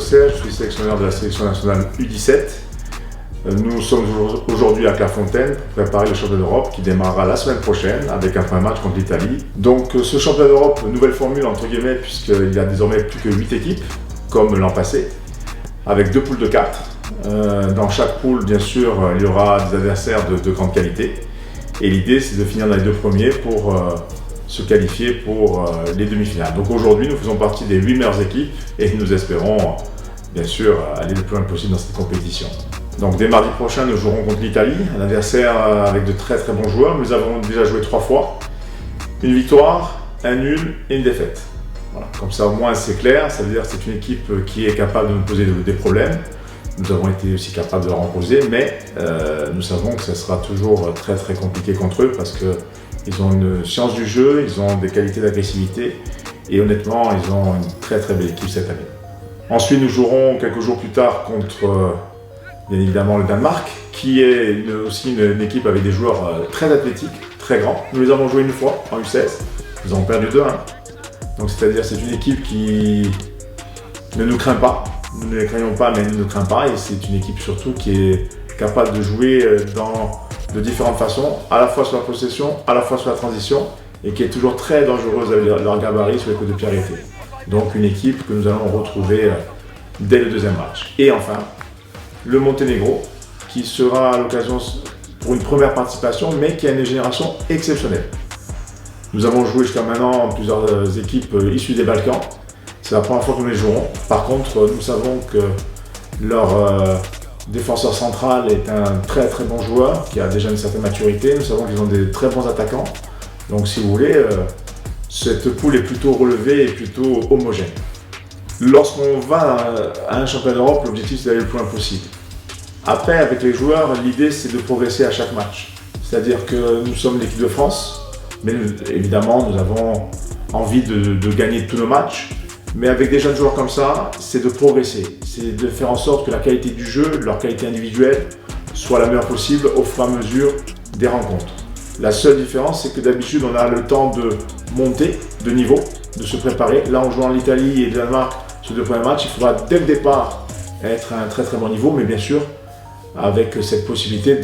Auxerre, je suis sélectionneur de la sélection nationale U17. Nous sommes aujourd'hui à Clairefontaine pour préparer le championnat d'Europe qui démarrera la semaine prochaine avec un premier match contre l'Italie. Donc ce championnat d'Europe, nouvelle formule entre guillemets, puisqu'il y a désormais plus que 8 équipes, comme l'an passé, avec 2 poules de 4. Dans chaque poule, bien sûr, il y aura des adversaires de grande qualité. Et l'idée, c'est de finir dans les 2 premiers pour se qualifier pour les demi-finales. Donc aujourd'hui, nous faisons partie des 8 meilleures équipes et nous espérons, bien sûr, aller le plus loin possible dans cette compétition. Donc dès mardi prochain, nous jouerons contre l'Italie, un adversaire avec de très très bons joueurs. Nous avons déjà joué 3 fois, une victoire, un nul et une défaite. Voilà. Comme ça au moins c'est clair, ça veut dire que c'est une équipe qui est capable de nous poser des problèmes. Nous avons été aussi capables de leur en poser, mais nous savons que ce sera toujours très très compliqué contre eux parce qu'ils ont une science du jeu, ils ont des qualités d'agressivité et honnêtement ils ont une très très belle équipe cette année. Ensuite nous jouerons quelques jours plus tard contre bien évidemment le Danemark, qui est aussi une équipe avec des joueurs très athlétiques, très grands. Nous les avons joués une fois en U16, nous avons perdu 2-1. Donc c'est-à-dire c'est une équipe qui ne nous craint pas. Nous ne les craignons pas, mais elle ne nous craint pas. Et c'est une équipe surtout qui est capable de jouer de différentes façons, à la fois sur la possession, à la fois sur la transition, et qui est toujours très dangereuse avec leur gabarit sur les coups de pied arrêtés. Donc une équipe que nous allons retrouver dès le deuxième match. Et enfin, le Monténégro, qui sera l'occasion pour une première participation, mais qui a une génération exceptionnelle. Nous avons joué jusqu'à maintenant plusieurs équipes issues des Balkans. C'est la première fois que nous les jouerons. Par contre, nous savons que leur défenseur central est un très très bon joueur, qui a déjà une certaine maturité. Nous savons qu'ils ont des très bons attaquants. Donc si vous voulez, cette poule est plutôt relevée et plutôt homogène. Lorsqu'on va à un championnat d'Europe, l'objectif c'est d'aller le plus loin possible. Après, avec les joueurs, l'idée c'est de progresser à chaque match. C'est-à-dire que nous sommes l'équipe de France, mais évidemment nous avons envie de gagner tous nos matchs. Mais avec des jeunes joueurs comme ça, c'est de progresser. C'est de faire en sorte que la qualité du jeu, leur qualité individuelle, soit la meilleure possible au fur et à mesure des rencontres. La seule différence, c'est que d'habitude, on a le temps de monter de niveau, de se préparer. Là, en jouant l'Italie et le Danemark sur 2 premiers matchs, il faudra dès le départ être à un très très bon niveau, mais bien sûr, avec cette possibilité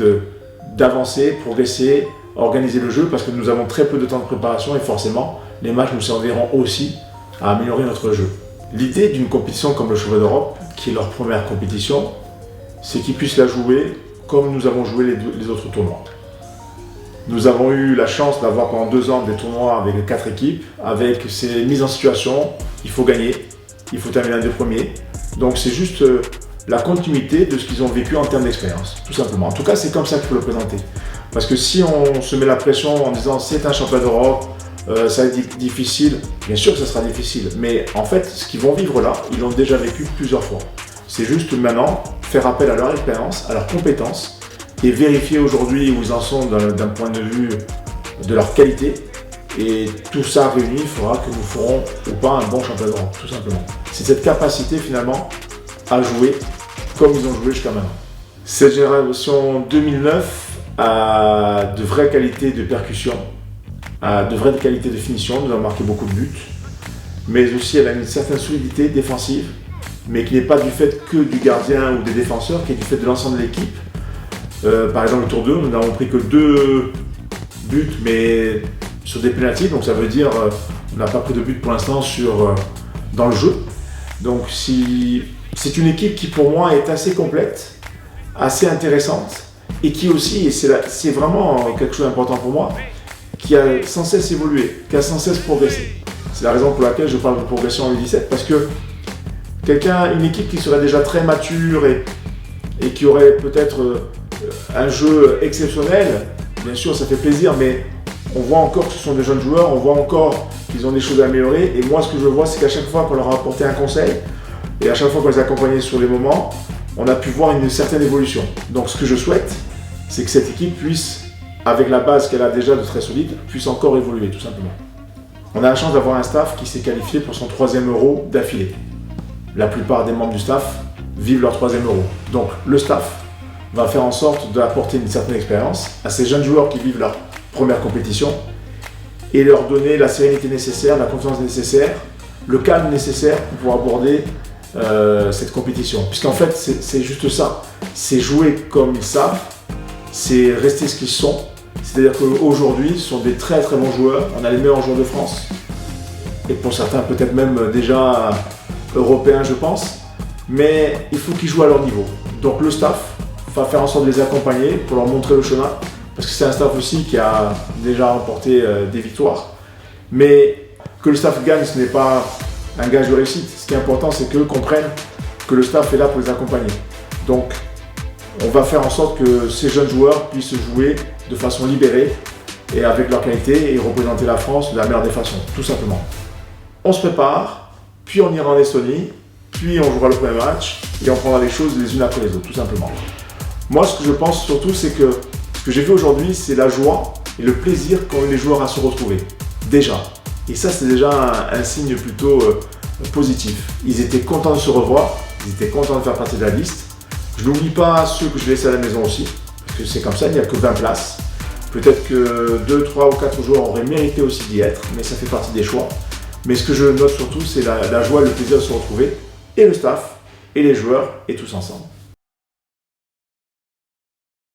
d'avancer, progresser, organiser le jeu, parce que nous avons très peu de temps de préparation et forcément, les matchs nous serviront aussi à améliorer notre jeu. L'idée d'une compétition comme le Championnat d'Europe, qui est leur première compétition, c'est qu'ils puissent la jouer comme nous avons joué les autres tournois. Nous avons eu la chance d'avoir pendant 2 ans des tournois avec 4 équipes, avec ces mises en situation, il faut gagner, il faut terminer un des premiers. Donc c'est juste la continuité de ce qu'ils ont vécu en termes d'expérience, tout simplement. En tout cas, c'est comme ça qu'il faut le présenter. Parce que si on se met la pression en disant c'est un championnat d'Europe, ça va être difficile, bien sûr que ça sera difficile, mais en fait, ce qu'ils vont vivre là, ils l'ont déjà vécu plusieurs fois. C'est juste maintenant faire appel à leur expérience, à leurs compétences, et vérifier aujourd'hui où ils en sont d'un point de vue de leur qualité. Et tout ça réuni fera que nous ferons ou pas un bon championnat d'Europe, tout simplement. C'est cette capacité finalement à jouer comme ils ont joué jusqu'à maintenant. Cette génération 2009 a de vraies qualités de percussion, a de vraies qualités de finition, nous avons marqué beaucoup de buts, mais aussi elle a une certaine solidité défensive, mais qui n'est pas du fait que du gardien ou des défenseurs, qui est du fait de l'ensemble de l'équipe. Par exemple, le tour 2, nous n'avons pris que 2 buts, mais sur des pénaltys, donc ça veut dire on n'a pas pris de but pour l'instant dans le jeu. Donc c'est une équipe qui pour moi est assez complète, assez intéressante, et qui aussi, et c'est vraiment quelque chose d'important pour moi, qui a sans cesse évolué, qui a sans cesse progressé. C'est la raison pour laquelle je parle de progression en U17, parce que une équipe qui serait déjà très mature et qui aurait peut-être un jeu exceptionnel, bien sûr ça fait plaisir, mais on voit encore que ce sont des jeunes joueurs, on voit encore qu'ils ont des choses à améliorer, et moi ce que je vois c'est qu'à chaque fois qu'on leur a apporté un conseil, et à chaque fois qu'on les a accompagnés sur les moments, on a pu voir une certaine évolution. Donc ce que je souhaite, c'est que cette équipe puisse, avec la base qu'elle a déjà de très solide, puisse encore évoluer tout simplement. On a la chance d'avoir un staff qui s'est qualifié pour son 3e Euro d'affilée. La plupart des membres du staff vivent leur 3e Euro. Donc le staff va faire en sorte d'apporter une certaine expérience à ces jeunes joueurs qui vivent leur première compétition et leur donner la sérénité nécessaire, la confiance nécessaire, le calme nécessaire pour pouvoir aborder cette compétition. Puisqu'en fait, c'est juste ça. C'est jouer comme ils savent, c'est rester ce qu'ils sont. C'est-à-dire qu'aujourd'hui, ce sont des très très bons joueurs. On a les meilleurs joueurs de France. Et pour certains, peut-être même déjà européens, je pense. Mais il faut qu'ils jouent à leur niveau. Donc le staff va faire en sorte de les accompagner pour leur montrer le chemin. Parce que c'est un staff aussi qui a déjà remporté des victoires. Mais que le staff gagne, ce n'est pas un gage de réussite. Ce qui est important, c'est qu'eux comprennent que le staff est là pour les accompagner. Donc, on va faire en sorte que ces jeunes joueurs puissent jouer de façon libérée et avec leur qualité et représenter la France de la meilleure des façons, tout simplement. On se prépare, puis on ira en Estonie, puis on jouera le premier match et on prendra les choses les unes après les autres, tout simplement. Moi, ce que je pense surtout, c'est que ce que j'ai vu aujourd'hui, c'est la joie et le plaisir qu'ont eu les joueurs à se retrouver. Déjà. Et ça, c'est déjà un signe plutôt positif. Ils étaient contents de se revoir, ils étaient contents de faire partie de la liste. Je n'oublie pas ceux que je laissais à la maison aussi, parce que c'est comme ça, il n'y a que 20 places. Peut-être que 2, 3 ou 4 joueurs auraient mérité aussi d'y être, mais ça fait partie des choix. Mais ce que je note surtout, c'est la joie et le plaisir de se retrouver, et le staff, et les joueurs, et tous ensemble.